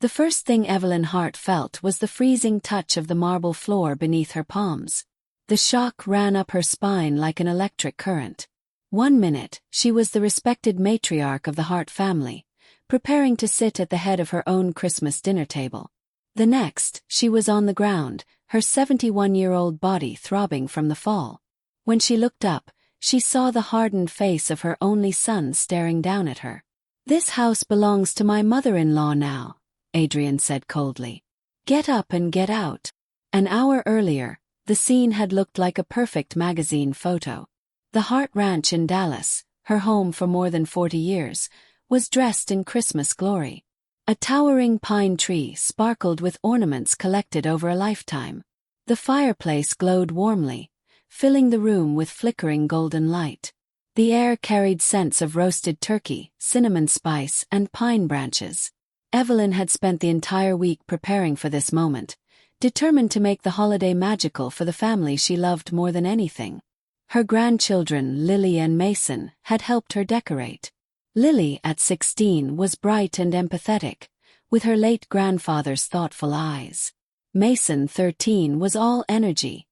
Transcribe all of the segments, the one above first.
The first thing Evelyn Hart felt was the freezing touch of the marble floor beneath her palms. The shock ran up her spine like an electric current. 1 minute, she was the respected matriarch of the Hart family, preparing to sit at the head of her own Christmas dinner table. The next, she was on the ground, her 71-year-old body throbbing from the fall. When she looked up, she saw the hardened face of her only son staring down at her. "This house belongs to my mother-in-law now," Adrian said coldly. "Get up and get out." An hour earlier, the scene had looked like a perfect magazine photo. The Hart Ranch in Dallas, her home for more than 40 years, was dressed in Christmas glory. A towering pine tree sparkled with ornaments collected over a lifetime. The fireplace glowed warmly, filling the room with flickering golden light. The air carried scents of roasted turkey, cinnamon spice, and pine branches. Evelyn had spent the entire week preparing for this moment, determined to make the holiday magical for the family she loved more than anything. Her grandchildren, Lily and Mason, had helped her decorate. Lily, at 16, was bright and empathetic, with her late grandfather's thoughtful eyes. Mason, 13, was all energy.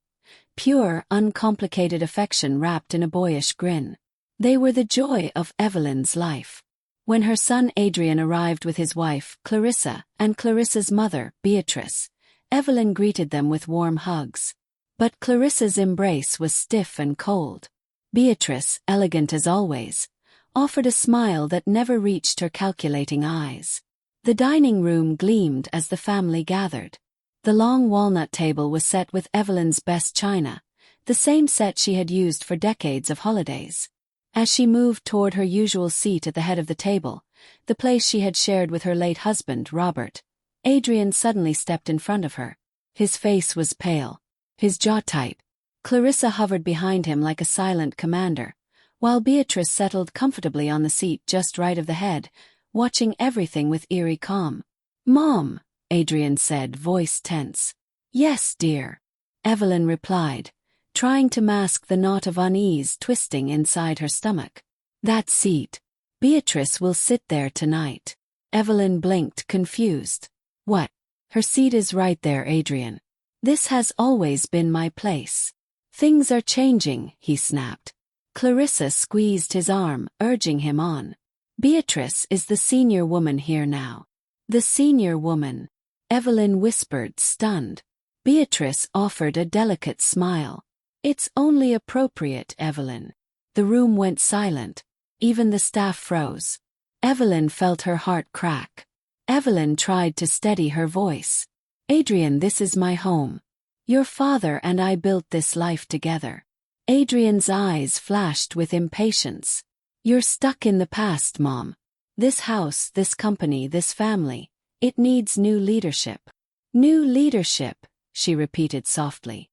Pure, uncomplicated affection wrapped in a boyish grin. They were the joy of Evelyn's life. When her son Adrian arrived with his wife, Clarissa, and Clarissa's mother, Beatrice, Evelyn greeted them with warm hugs. But Clarissa's embrace was stiff and cold. Beatrice, elegant as always, offered a smile that never reached her calculating eyes. The dining room gleamed as the family gathered. The long walnut table was set with Evelyn's best china, the same set she had used for decades of holidays. As she moved toward her usual seat at the head of the table, the place she had shared with her late husband, Robert, Adrian suddenly stepped in front of her. His face was pale, his jaw tight. Clarissa hovered behind him like a silent commander, while Beatrice settled comfortably on the seat just right of the head, watching everything with eerie calm. "Mom," Adrian said, voice tense. "Yes, dear," Evelyn replied, trying to mask the knot of unease twisting inside her stomach. "That seat. Beatrice will sit there tonight." Evelyn blinked, confused. "What?" "Her seat is right there, Adrian. This has always been my place." "Things are changing," he snapped. Clarissa squeezed his arm, urging him on. "Beatrice is the senior woman here now." "The senior woman," Evelyn whispered, stunned. Beatrice offered a delicate smile. "It's only appropriate, Evelyn." The room went silent. Even the staff froze. Evelyn felt her heart crack. Evelyn tried to steady her voice. "Adrian, this is my home. Your father and I built this life together." Adrian's eyes flashed with impatience. "You're stuck in the past, Mom. This house, this company, this family, it needs new leadership." "New leadership," she repeated softly.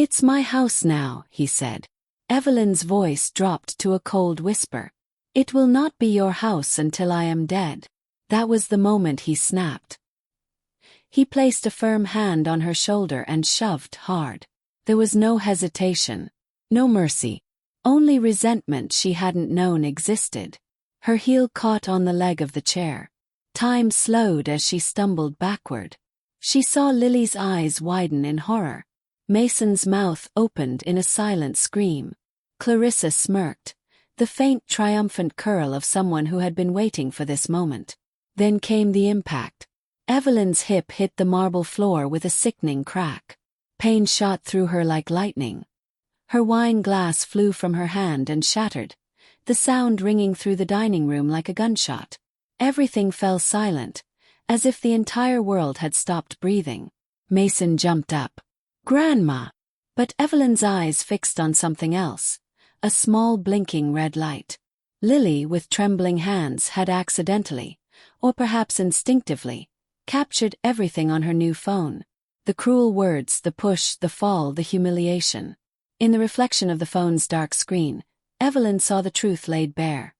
"It's my house now," he said. Evelyn's voice dropped to a cold whisper. "It will not be your house until I am dead." That was the moment he snapped. He placed a firm hand on her shoulder and shoved hard. There was no hesitation, no mercy, only resentment she hadn't known existed. Her heel caught on the leg of the chair. Time slowed as she stumbled backward. She saw Lily's eyes widen in horror. Mason's mouth opened in a silent scream. Clarissa smirked, the faint triumphant curl of someone who had been waiting for this moment. Then came the impact. Evelyn's hip hit the marble floor with a sickening crack. Pain shot through her like lightning. Her wine glass flew from her hand and shattered, the sound ringing through the dining room like a gunshot. Everything fell silent, as if the entire world had stopped breathing. Mason jumped up. "Grandma!" But Evelyn's eyes fixed on something else, a small blinking red light. Lily, with trembling hands, had accidentally, or perhaps instinctively, captured everything on her new phone. The cruel words, the push, the fall, the humiliation. In the reflection of the phone's dark screen, Evelyn saw the truth laid bare.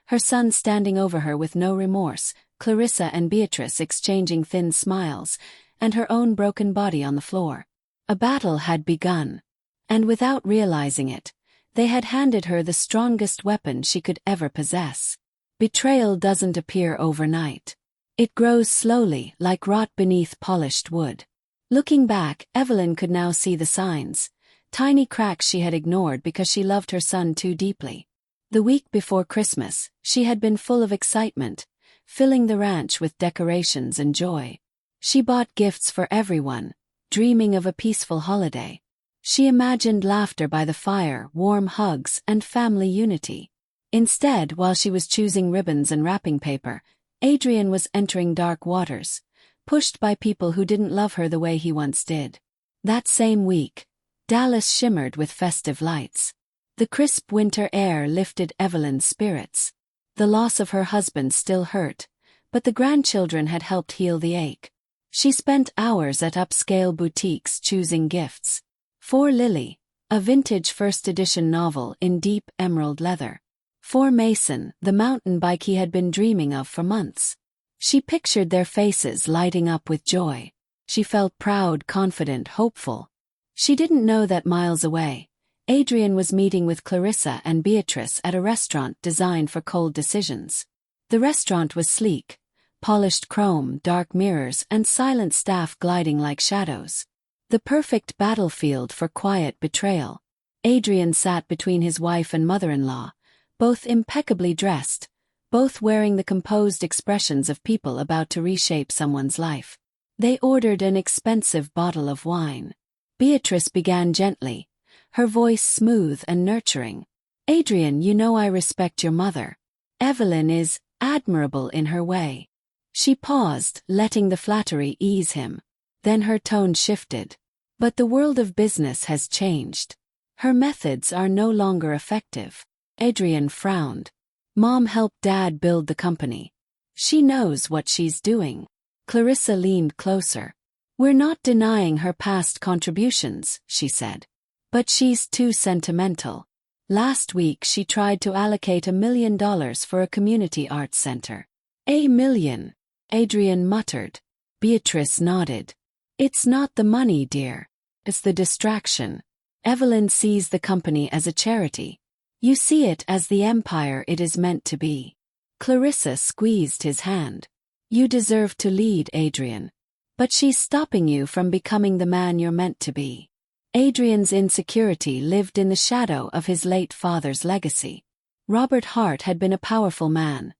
Her son standing over her with no remorse, Clarissa and Beatrice exchanging thin smiles, and her own broken body on the floor. A battle had begun, and without realizing it, they had handed her the strongest weapon she could ever possess. Betrayal doesn't appear overnight. It grows slowly, like rot beneath polished wood. Looking back, Evelyn could now see the signs, tiny cracks she had ignored because she loved her son too deeply. The week before Christmas, she had been full of excitement, filling the ranch with decorations and joy. She bought gifts for everyone, dreaming of a peaceful holiday. She imagined laughter by the fire, warm hugs, and family unity. Instead, while she was choosing ribbons and wrapping paper, Adrian was entering dark waters, pushed by people who didn't love her the way he once did. That same week, Dallas shimmered with festive lights. The crisp winter air lifted Evelyn's spirits. The loss of her husband still hurt, but the grandchildren had helped heal the ache. She spent hours at upscale boutiques choosing gifts. For Lily, a vintage first edition novel in deep emerald leather. For Mason, the mountain bike he had been dreaming of for months. She pictured their faces lighting up with joy. She felt proud, confident, hopeful. She didn't know that miles away, Adrian was meeting with Clarissa and Beatrice at a restaurant designed for cold decisions. The restaurant was sleek, polished chrome, dark mirrors, and silent staff gliding like shadows. The perfect battlefield for quiet betrayal. Adrian sat between his wife and mother-in-law, both impeccably dressed, both wearing the composed expressions of people about to reshape someone's life. They ordered an expensive bottle of wine. Beatrice began gently, her voice smooth and nurturing. "Adrian, you know I respect your mother. Evelyn is admirable in her way." She paused, letting the flattery ease him. Then her tone shifted. "But the world of business has changed. Her methods are no longer effective." Adrian frowned. "Mom helped Dad build the company. She knows what she's doing." Clarissa leaned closer. "We're not denying her past contributions," she said. "But she's too sentimental. Last week she tried to allocate $1 million for a community arts center." "$1 million," Adrian muttered. Beatrice nodded. "It's not the money, dear. It's the distraction. Evelyn sees the company as a charity. You see it as the empire it is meant to be." Clarissa squeezed his hand. "You deserve to lead, Adrian. But she's stopping you from becoming the man you're meant to be." Adrian's insecurity lived in the shadow of his late father's legacy. Robert Hart had been a powerful man.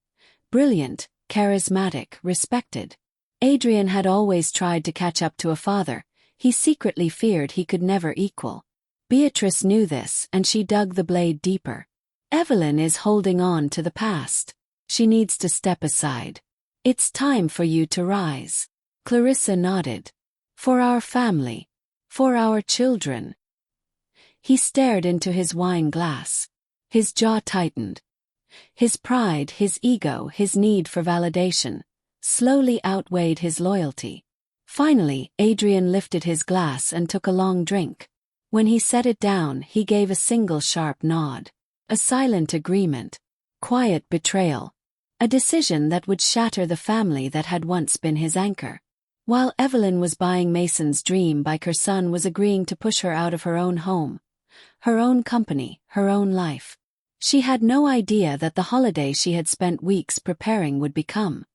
Brilliant, charismatic, respected. Adrian had always tried to catch up to a father he secretly feared he could never equal. Beatrice knew this, and she dug the blade deeper. "Evelyn is holding on to the past. She needs to step aside. It's time for you to rise." Clarissa nodded. "For our family. For our children." He stared into his wine glass. His jaw tightened. His pride, his ego, his need for validation slowly outweighed his loyalty. Finally, Adrian lifted his glass and took a long drink. When he set it down, he gave a single sharp nod. A silent agreement. Quiet betrayal. A decision that would shatter the family that had once been his anchor. While Evelyn was buying Mason's dream bike, her son was agreeing to push her out of her own home, her own company, her own life. She had no idea that the holiday she had spent weeks preparing would become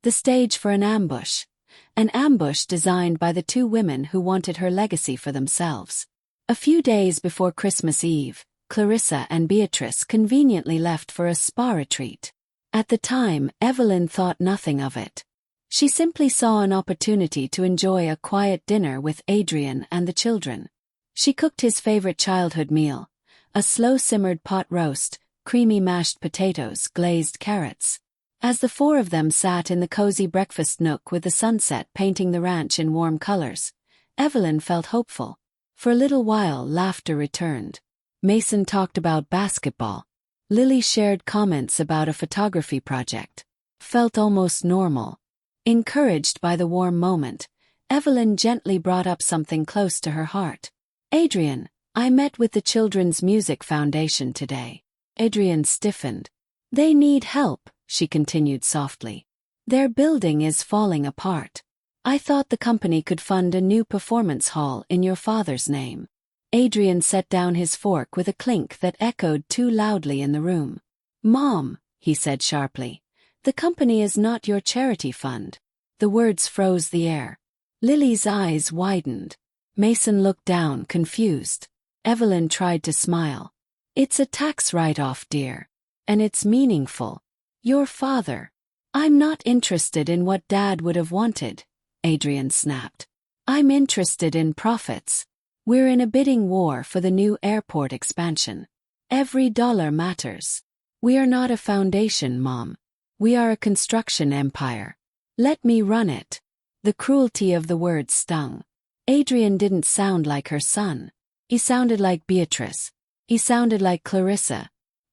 the stage for an ambush designed by the two women who wanted her legacy for themselves. A few days before Christmas Eve, Clarissa and Beatrice conveniently left for a spa retreat. At the time, Evelyn thought nothing of it. She simply saw an opportunity to enjoy a quiet dinner with Adrian and the children. She cooked his favorite childhood meal, a slow-simmered pot roast, creamy mashed potatoes, glazed carrots. As the four of them sat in the cozy breakfast nook with the sunset painting the ranch in warm colors, Evelyn felt hopeful. For a little while, laughter returned. Mason talked about basketball. Lily shared comments about a photography project. Felt almost normal. Encouraged by the warm moment, Evelyn gently brought up something close to her heart. "Adrian, I met with the Children's Music Foundation today." Adrian stiffened. "They need help," she continued softly. "Their building is falling apart. I thought the company could fund a new performance hall in your father's name." Adrian set down his fork with a clink that echoed too loudly in the room. "Mom," he said sharply, The company is not your charity fund. The words froze the air. Lily's eyes widened. Mason looked down, confused. Evelyn tried to smile. It's a tax write-off, dear. And it's meaningful. Your father. I'm not interested in what Dad would have wanted, Adrian snapped. I'm interested in profits. We're in a bidding war for the new airport expansion. Every dollar matters. We are not a foundation, Mom. We are a construction empire. Let me run it. The cruelty of the words stung. Adrian didn't sound like her son. He sounded like Beatrice. He sounded like Clarissa.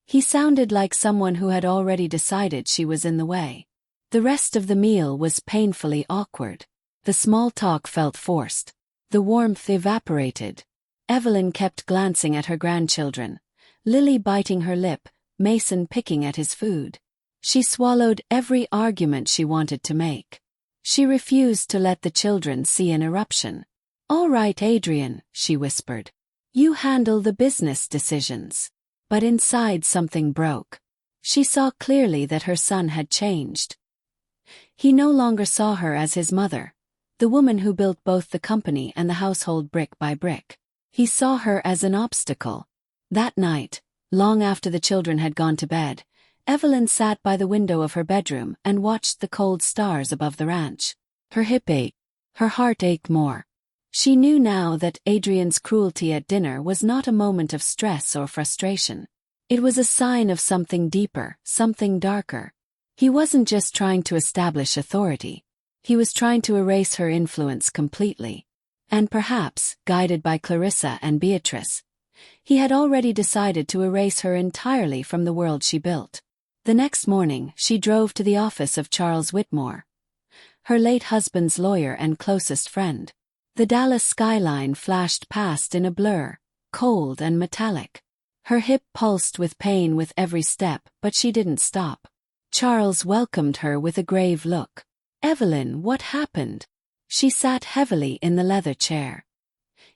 He sounded like someone who had already decided she was in the way. The rest of the meal was painfully awkward. The small talk felt forced. The warmth evaporated. Evelyn kept glancing at her grandchildren. Lily biting her lip, Mason picking at his food. She swallowed every argument she wanted to make. She refused to let the children see an eruption. All right, Adrian, she whispered. You handle the business decisions. But inside something broke. She saw clearly that her son had changed. He no longer saw her as his mother, the woman who built both the company and the household brick by brick. He saw her as an obstacle. That night, long after the children had gone to bed, Evelyn sat by the window of her bedroom and watched the cold stars above the ranch. Her hip ached. Her heart ached more. She knew now that Adrian's cruelty at dinner was not a moment of stress or frustration. It was a sign of something deeper, something darker. He wasn't just trying to establish authority. He was trying to erase her influence completely. And perhaps, guided by Clarissa and Beatrice, he had already decided to erase her entirely from the world she built. The next morning, she drove to the office of Charles Whitmore, her late husband's lawyer and closest friend. The Dallas skyline flashed past in a blur, cold and metallic. Her hip pulsed with pain with every step, but she didn't stop. Charles welcomed her with a grave look. Evelyn, what happened? She sat heavily in the leather chair.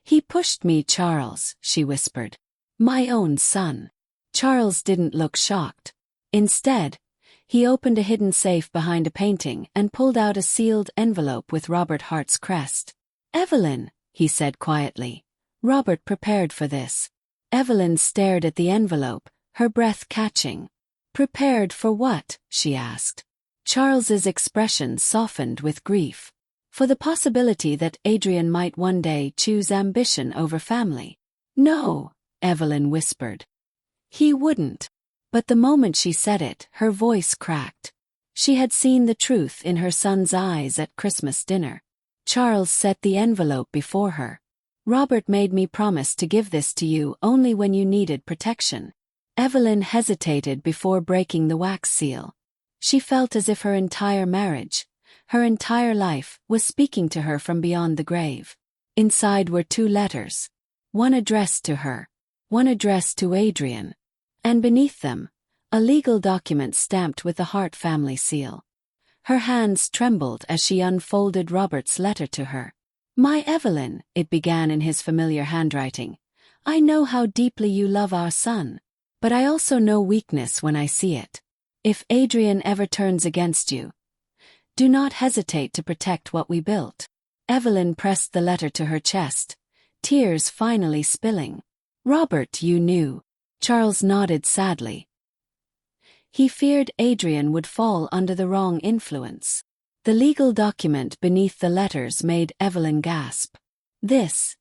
He pushed me, Charles, she whispered. My own son. Charles didn't look shocked. Instead, he opened a hidden safe behind a painting and pulled out a sealed envelope with Robert Hart's crest. Evelyn, he said quietly. Robert prepared for this. Evelyn stared at the envelope, her breath catching. Prepared for what? She asked. Charles's expression softened with grief. For the possibility that Adrian might one day choose ambition over family. No, Evelyn whispered. He wouldn't. But the moment she said it, her voice cracked. She had seen the truth in her son's eyes at Christmas dinner. Charles set the envelope before her. Robert made me promise to give this to you only when you needed protection. Evelyn hesitated before breaking the wax seal. She felt as if her entire marriage, her entire life, was speaking to her from beyond the grave. Inside were 2 letters. One addressed to her. One addressed to Adrian. And beneath them, a legal document stamped with the Hart family seal. Her hands trembled as she unfolded Robert's letter to her. My Evelyn, it began in his familiar handwriting. I know how deeply you love our son. But I also know weakness when I see it. If Adrian ever turns against you, do not hesitate to protect what we built. Evelyn pressed the letter to her chest, tears finally spilling. Robert, you knew. Charles nodded sadly. He feared Adrian would fall under the wrong influence. The legal document beneath the letters made Evelyn gasp. This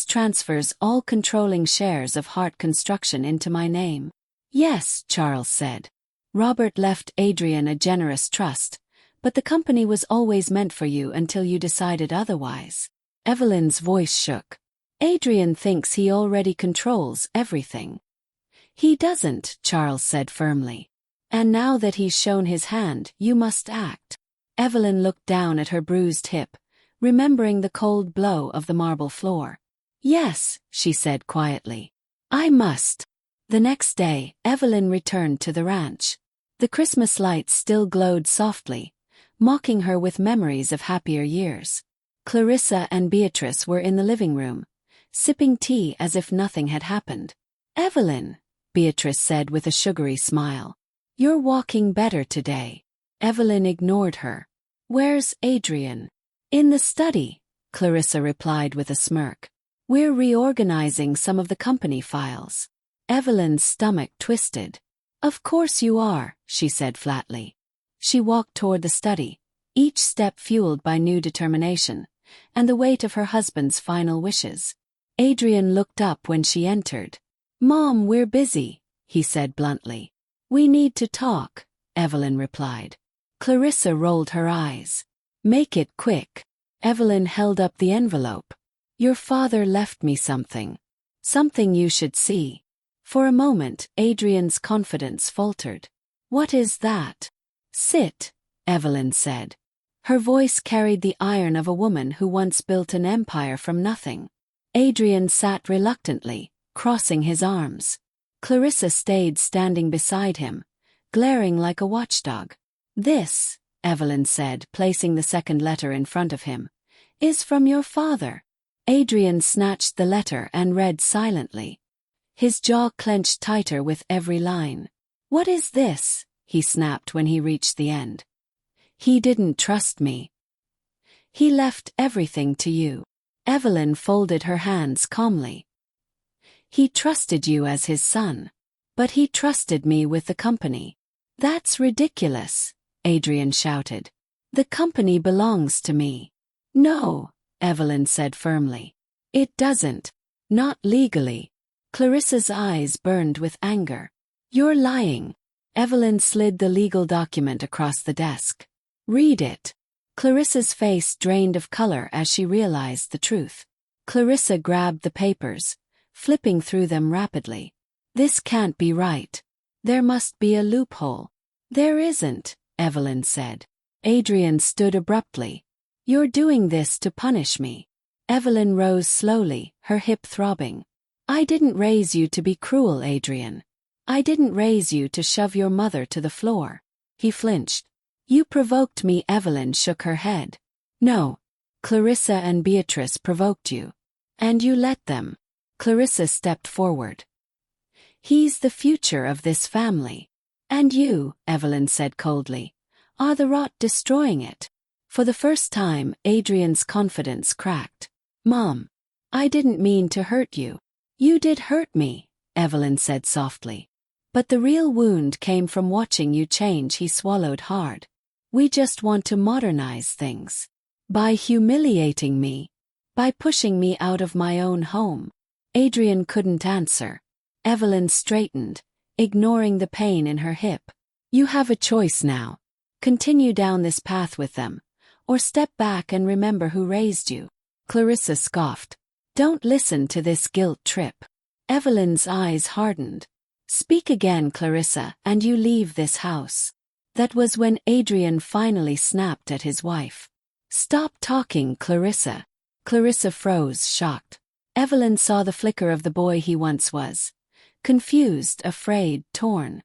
transfers all controlling shares of Hart Construction into my name. Yes, Charles said. Robert left Adrian a generous trust, but the company was always meant for you until you decided otherwise. Evelyn's voice shook. Adrian thinks he already controls everything. He doesn't, Charles said firmly. And now that he's shown his hand, you must act. Evelyn looked down at her bruised hip, remembering the cold blow of the marble floor. Yes, she said quietly. I must. The next day, Evelyn returned to the ranch. The Christmas lights still glowed softly, mocking her with memories of happier years. Clarissa and Beatrice were in the living room, sipping tea as if nothing had happened. Evelyn, Beatrice said with a sugary smile. You're walking better today. Evelyn ignored her. Where's Adrian? In the study, Clarissa replied with a smirk. We're reorganizing some of the company files. Evelyn's stomach twisted. Of course you are, she said flatly. She walked toward the study, each step fueled by new determination, and the weight of her husband's final wishes. Adrian looked up when she entered. Mom, we're busy, he said bluntly. We need to talk, Evelyn replied. Clarissa rolled her eyes. Make it quick. Evelyn held up the envelope. Your father left me something. Something you should see. For a moment, Adrian's confidence faltered. What is that? Sit, Evelyn said. Her voice carried the iron of a woman who once built an empire from nothing. Adrian sat reluctantly, crossing his arms. Clarissa stayed standing beside him, glaring like a watchdog. This, Evelyn said, placing the second letter in front of him, is from your father. Adrian snatched the letter and read silently. His jaw clenched tighter with every line. What is this? He snapped when he reached the end. He didn't trust me. He left everything to you. Evelyn folded her hands calmly. He trusted you as his son. But he trusted me with the company. That's ridiculous, Adrian shouted. The company belongs to me. No, Evelyn said firmly. It doesn't. Not legally. Clarissa's eyes burned with anger. You're lying. Evelyn slid the legal document across the desk. Read it. Clarissa's face drained of color as she realized the truth. Clarissa grabbed the papers, flipping through them rapidly. This can't be right. There must be a loophole. There isn't, Evelyn said. Adrian stood abruptly. You're doing this to punish me. Evelyn rose slowly, her hip throbbing. I didn't raise you to be cruel, Adrian. I didn't raise you to shove your mother to the floor. He flinched. You provoked me. Evelyn shook her head. No. Clarissa and Beatrice provoked you. And you let them. Clarissa stepped forward. He's the future of this family. And you, Evelyn said coldly, are the rot destroying it. For the first time, Adrian's confidence cracked. Mom, I didn't mean to hurt you. You did hurt me, Evelyn said softly. But the real wound came from watching you change. He swallowed hard. We just want to modernize things. By humiliating me. By pushing me out of my own home. Adrian couldn't answer. Evelyn straightened, ignoring the pain in her hip. You have a choice now. Continue down this path with them, or step back and remember who raised you. Clarissa scoffed. Don't listen to this guilt trip. Evelyn's eyes hardened. Speak again, Clarissa, and you leave this house. That was when Adrian finally snapped at his wife. Stop talking, Clarissa. Clarissa froze, shocked. Evelyn saw the flicker of the boy he once was. Confused, afraid, torn.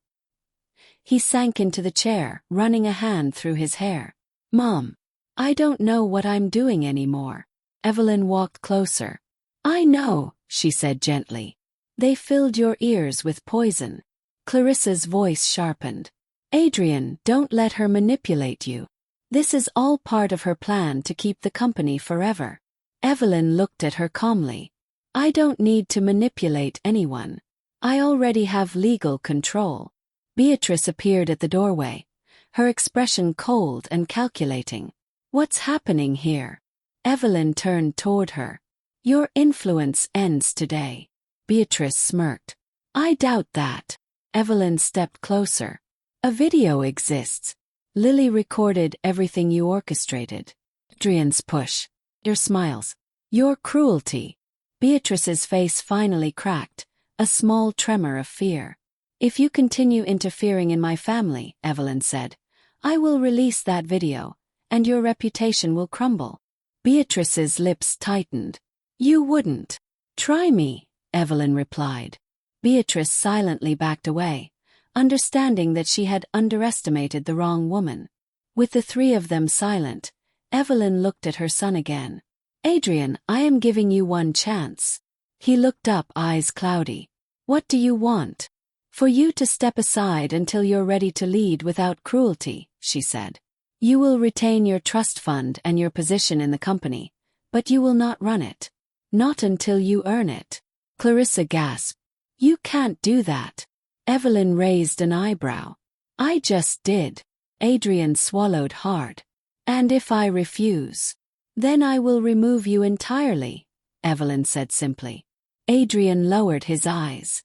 He sank into the chair, running a hand through his hair. Mom, I don't know what I'm doing anymore. Evelyn walked closer. I know, she said gently. They filled your ears with poison. Clarissa's voice sharpened. Adrian, don't let her manipulate you. This is all part of her plan to keep the company forever. Evelyn looked at her calmly. I don't need to manipulate anyone. I already have legal control. Beatrice appeared at the doorway, her expression cold and calculating. What's happening here? Evelyn turned toward her. Your influence ends today. Beatrice smirked. I doubt that. Evelyn stepped closer. A video exists. Lily recorded everything you orchestrated. Adrian's push. Your smiles. Your cruelty. Beatrice's face finally cracked, a small tremor of fear. If you continue interfering in my family, Evelyn said, I will release that video, and your reputation will crumble. Beatrice's lips tightened. You wouldn't. Try me, Evelyn replied. Beatrice silently backed away, understanding that she had underestimated the wrong woman. With the three of them silent, Evelyn looked at her son again. Adrian, I am giving you one chance. He looked up, eyes cloudy. What do you want? For you to step aside until you're ready to lead without cruelty, she said. You will retain your trust fund and your position in the company, but you will not run it. Not until you earn it. Clarissa gasped. You can't do that. Evelyn raised an eyebrow. I just did. Adrian swallowed hard. And if I refuse? Then I will remove you entirely, Evelyn said simply. Adrian lowered his eyes.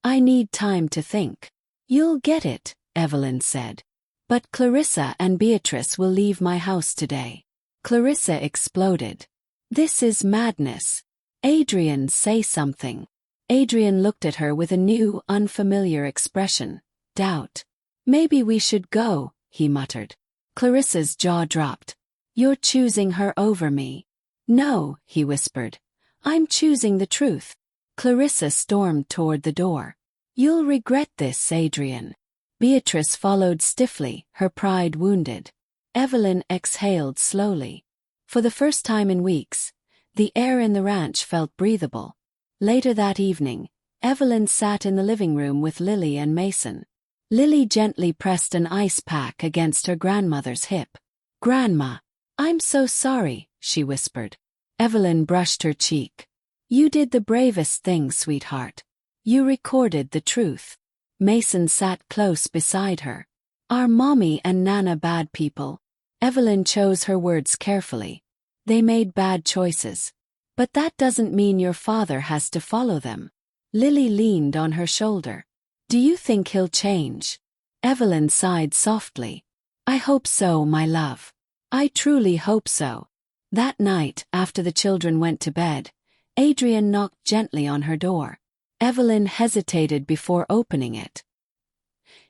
I need time to think. You'll get it, Evelyn said. But Clarissa and Beatrice will leave my house today. Clarissa exploded. This is madness. Adrian, say something. Adrian looked at her with a new, unfamiliar expression. Doubt. Maybe we should go, he muttered. Clarissa's jaw dropped. You're choosing her over me. No, he whispered. I'm choosing the truth. Clarissa stormed toward the door. You'll regret this, Adrian. Beatrice followed stiffly, her pride wounded. Evelyn exhaled slowly. For the first time in weeks, the air in the ranch felt breathable. Later that evening, Evelyn sat in the living room with Lily and Mason. Lily gently pressed an ice pack against her grandmother's hip. Grandma, I'm so sorry, she whispered. Evelyn brushed her cheek. You did the bravest thing, sweetheart. You recorded the truth. Mason sat close beside her. Are Mommy and Nana bad people? Evelyn chose her words carefully. They made bad choices. But that doesn't mean your father has to follow them. Lily leaned on her shoulder. Do you think he'll change? Evelyn sighed softly. I hope so, my love. I truly hope so. That night, after the children went to bed, Adrian knocked gently on her door. Evelyn hesitated before opening it.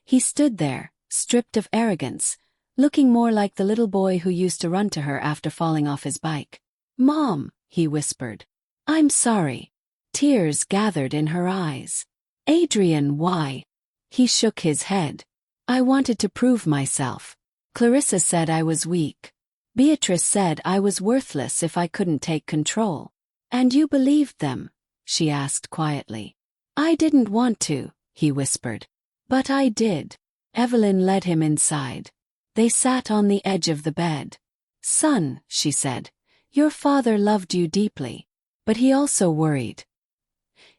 He stood there, stripped of arrogance, looking more like the little boy who used to run to her after falling off his bike. Mom, he whispered. I'm sorry. Tears gathered in her eyes. Adrian, why? He shook his head. I wanted to prove myself. Clarissa said I was weak. Beatrice said I was worthless if I couldn't take control. And you believed them? She asked quietly. I didn't want to, he whispered. But I did. Evelyn led him inside. They sat on the edge of the bed. Son, she said, your father loved you deeply. But he also worried.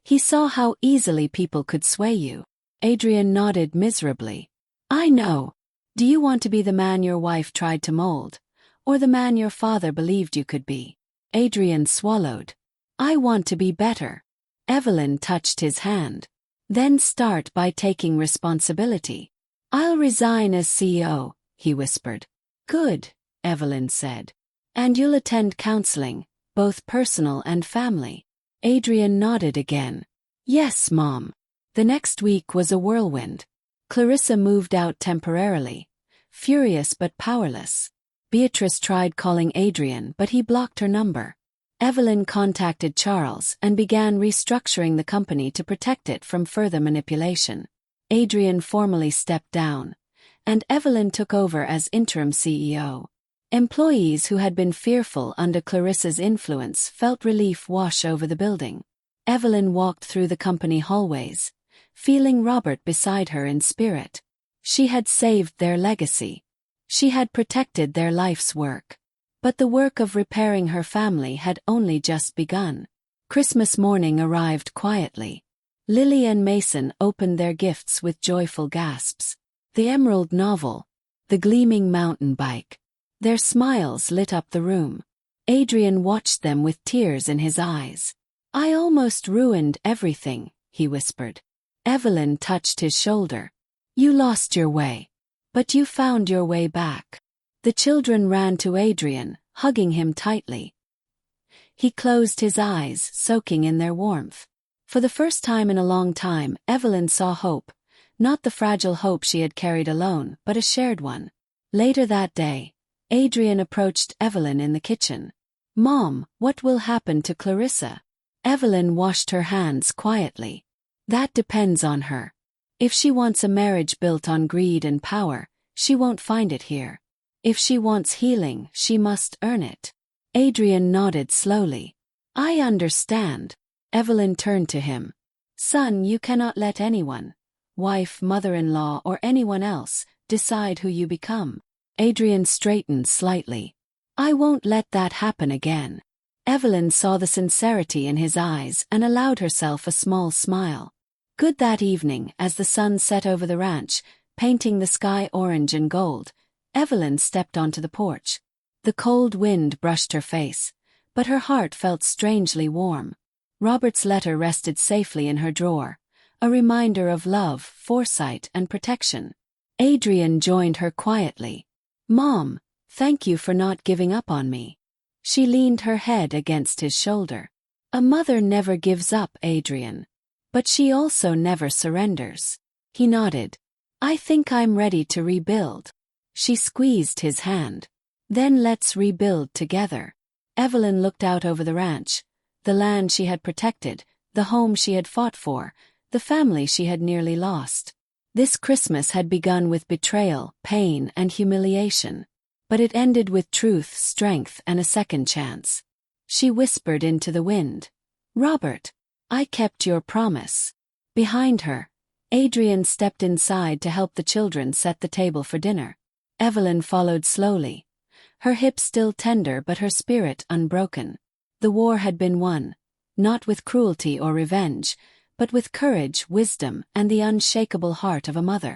He saw how easily people could sway you. Adrian nodded miserably. I know. Do you want to be the man your wife tried to mold? Or the man your father believed you could be? Adrian swallowed. I want to be better. Evelyn touched his hand. Then start by taking responsibility. I'll resign as CEO, he whispered. Good, Evelyn said. And you'll attend counseling, both personal and family. Adrian nodded again. Yes, Mom. The next week was a whirlwind. Clarissa moved out temporarily, furious but powerless. Beatrice tried calling Adrian, but he blocked her number. Evelyn contacted Charles and began restructuring the company to protect it from further manipulation. Adrian formally stepped down, and Evelyn took over as interim CEO. Employees who had been fearful under Clarissa's influence felt relief wash over the building. Evelyn walked through the company hallways, feeling Robert beside her in spirit. She had saved their legacy. She had protected their life's work. But the work of repairing her family had only just begun. Christmas morning arrived quietly. Lily and Mason opened their gifts with joyful gasps. The emerald novel, the gleaming mountain bike. Their smiles lit up the room. Adrian watched them with tears in his eyes. I almost ruined everything, he whispered. Evelyn touched his shoulder. You lost your way. But you found your way back. The children ran to Adrian, hugging him tightly. He closed his eyes, soaking in their warmth. For the first time in a long time, Evelyn saw hope, not the fragile hope she had carried alone, but a shared one. Later that day, Adrian approached Evelyn in the kitchen. Mom, what will happen to Clarissa? Evelyn washed her hands quietly. That depends on her. If she wants a marriage built on greed and power, she won't find it here. If she wants healing, she must earn it. Adrian nodded slowly. I understand. Evelyn turned to him. Son, you cannot let anyone, wife, mother-in-law, or anyone else, decide who you become. Adrian straightened slightly. I won't let that happen again. Evelyn saw the sincerity in his eyes and allowed herself a small smile. Good. That evening, as the sun set over the ranch, painting the sky orange and gold, Evelyn stepped onto the porch. The cold wind brushed her face, but her heart felt strangely warm. Robert's letter rested safely in her drawer, a reminder of love, foresight, and protection. Adrian joined her quietly. Mom, thank you for not giving up on me. She leaned her head against his shoulder. A mother never gives up, Adrian. But she also never surrenders. He nodded. I think I'm ready to rebuild. She squeezed his hand. Then let's rebuild together. Evelyn looked out over the ranch, the land she had protected, the home she had fought for, the family she had nearly lost. This Christmas had begun with betrayal, pain, and humiliation. But it ended with truth, strength, and a second chance. She whispered into the wind. Robert, I kept your promise. Behind her, Adrian stepped inside to help the children set the table for dinner. Evelyn followed slowly, her hips still tender but her spirit unbroken. The war had been won, not with cruelty or revenge, but with courage, wisdom, and the unshakable heart of a mother.